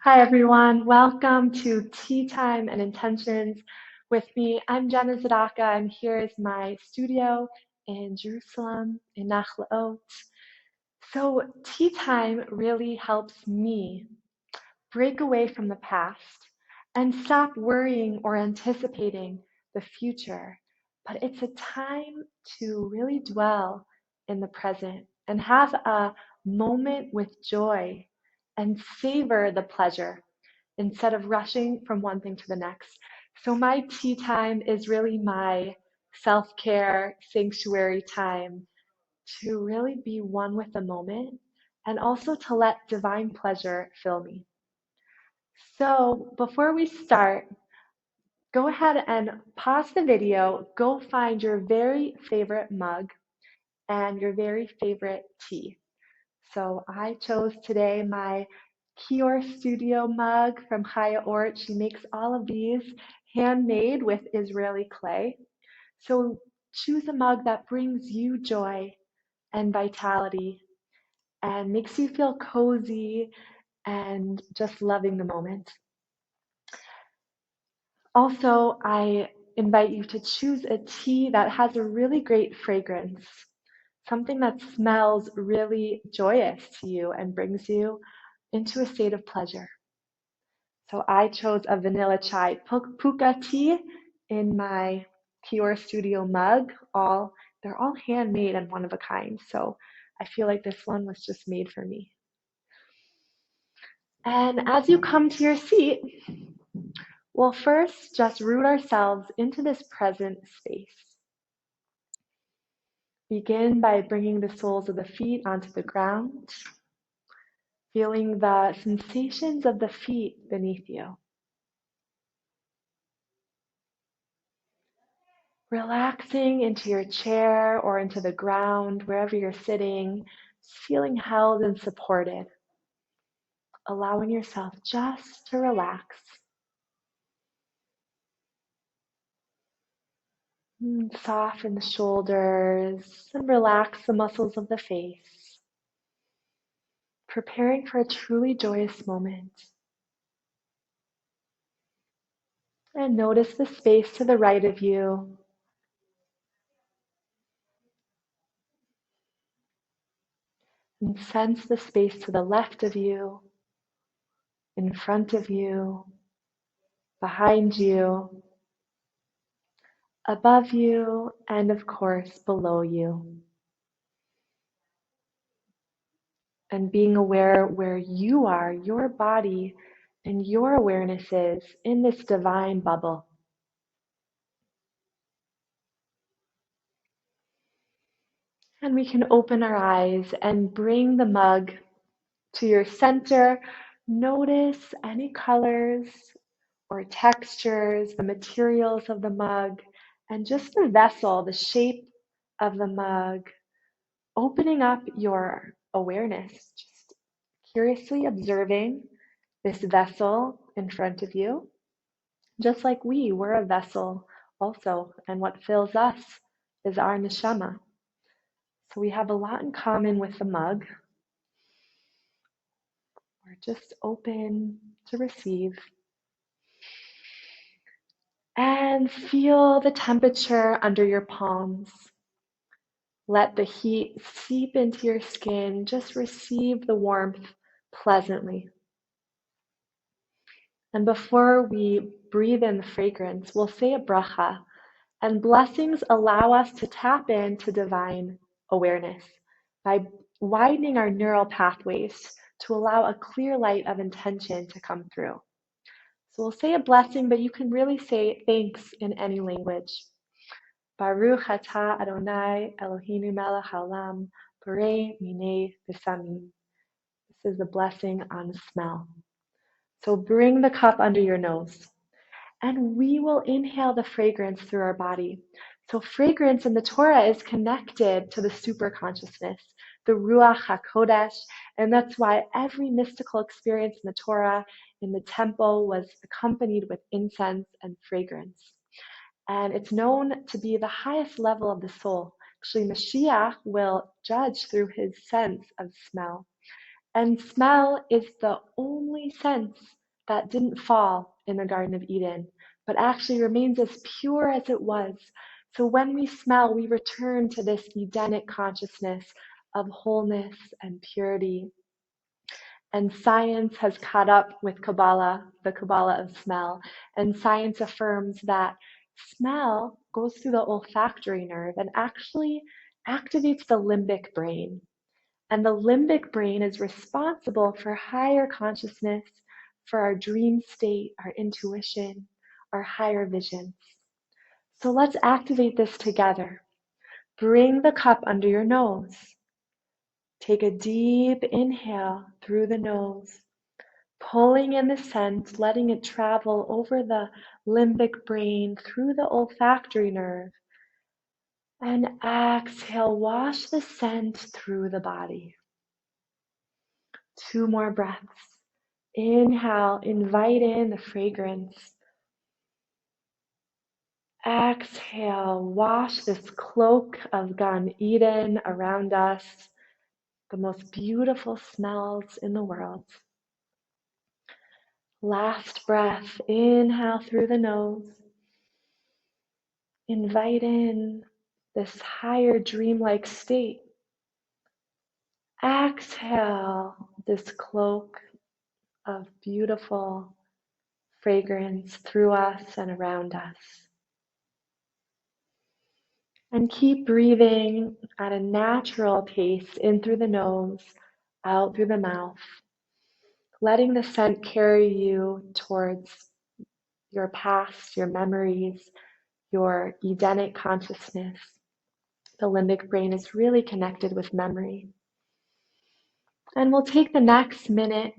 Hi, everyone. Welcome to Tea Time and Intentions with me. I'm Jenna Zadaka, and here is my studio in Jerusalem, in Nachlaot. So, tea time really helps me break away from the past and stop worrying or anticipating the future. But it's a time to really dwell in the present and have a moment with joy and savor the pleasure instead of rushing from one thing to the next. So my tea time is really my self-care sanctuary time to really be one with the moment and also to let divine pleasure fill me. So before we start, go ahead and pause the video, go find your very favorite mug and your very favorite tea. So I chose today my Kior Studio mug from Chaya Ort. She makes all of these handmade with Israeli clay. So choose a mug that brings you joy and vitality and makes you feel cozy and just loving the moment. Also, I invite you to choose a tea that has a really great fragrance, something that smells really joyous to you and brings you into a state of pleasure. So I chose a vanilla chai puka tea in my Kior Studio mug. They're all handmade and one of a kind. So I feel like this one was just made for me. And as you come to your seat, we'll first just root ourselves into this present space. Begin by bringing the soles of the feet onto the ground, feeling the sensations of the feet beneath you. Relaxing into your chair or into the ground, wherever you're sitting, feeling held and supported, allowing yourself just to relax. Soften the shoulders and relax the muscles of the face, preparing for a truly joyous moment. And notice the space to the right of you. And sense the space to the left of you, in front of you, behind you, above you, and of course, below you. And being aware where you are, your body, and your awareness is in this divine bubble. And we can open our eyes and bring the mug to your center. Notice any colors or textures, the materials of the mug, and just the vessel, the shape of the mug, opening up your awareness, just curiously observing this vessel in front of you, just like we're a vessel also, and what fills us is our neshama. So we have a lot in common with the mug. We're just open to receive. And feel the temperature under your palms. Let the heat seep into your skin. Just receive the warmth pleasantly. And before we breathe in the fragrance, we'll say a bracha. And blessings allow us to tap into divine awareness by widening our neural pathways to allow a clear light of intention to come through. So we'll say a blessing, but you can really say thanks in any language. Baruch atah Adonai Eloheinu melech haolam borei minei v'samim. This is the blessing on smell. So bring the cup under your nose. And we will inhale the fragrance through our body. So fragrance in the Torah is connected to the super consciousness, the Ruach HaKodesh, and that's why every mystical experience in the Torah, in the temple, was accompanied with incense and fragrance. And it's known to be the highest level of the soul. Actually, Mashiach will judge through his sense of smell. And smell is the only sense that didn't fall in the Garden of Eden, but actually remains as pure as it was. So when we smell, we return to this Edenic consciousness of wholeness and purity. And science has caught up with Kabbalah, the Kabbalah of smell. And science affirms that smell goes through the olfactory nerve and actually activates the limbic brain. And the limbic brain is responsible for higher consciousness, for our dream state, our intuition, our higher visions. So let's activate this together. Bring the cup under your nose. Take a deep inhale through the nose, pulling in the scent, letting it travel over the limbic brain, through the olfactory nerve. And exhale, wash the scent through the body. 2 more breaths. Inhale, invite in the fragrance. Exhale, wash this cloak of Gan Eden around us, the most beautiful smells in the world. Last breath, inhale through the nose. Invite in this higher dreamlike state. Exhale, this cloak of beautiful fragrance through us and around us. And keep breathing at a natural pace in through the nose, out through the mouth, letting the scent carry you towards your past, your memories, your Edenic consciousness. The limbic brain is really connected with memory. And we'll take the next minute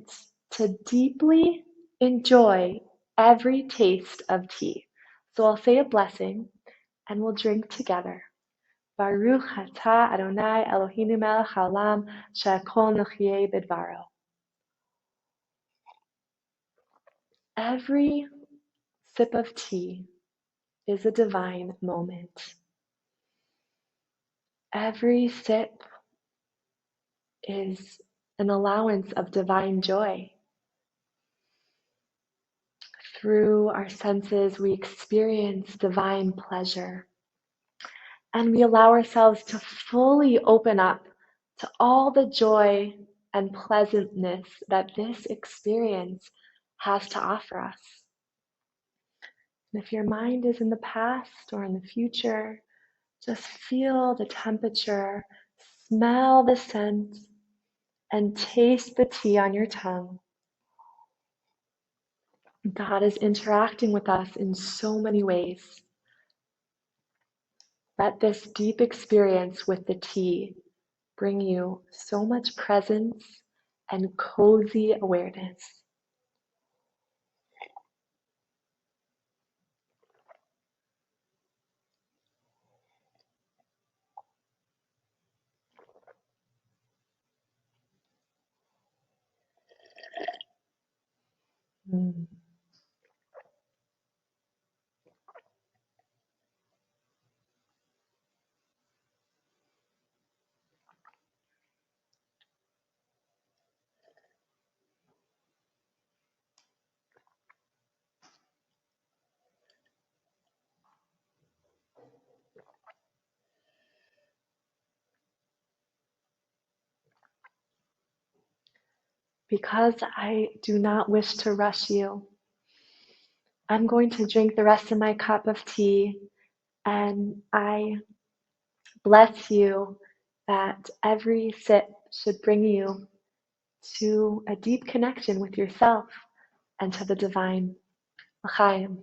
to deeply enjoy every taste of tea. So I'll say a blessing and we'll drink together. Baruch atah Adonai Eloheinu melech haolam she'akol nechiyeh bidvaro. Every sip of tea is a divine moment. Every sip is an allowance of divine joy. Through our senses, we experience divine pleasure. And we allow ourselves to fully open up to all the joy and pleasantness that this experience has to offer us. And if your mind is in the past or in the future, just feel the temperature, smell the scent, and taste the tea on your tongue. God is interacting with us in so many ways. Let this deep experience with the tea bring you so much presence and cozy awareness. Mm. Because I do not wish to rush you, I'm going to drink the rest of my cup of tea, and I bless you that every sip should bring you to a deep connection with yourself and to the divine. L'chaim.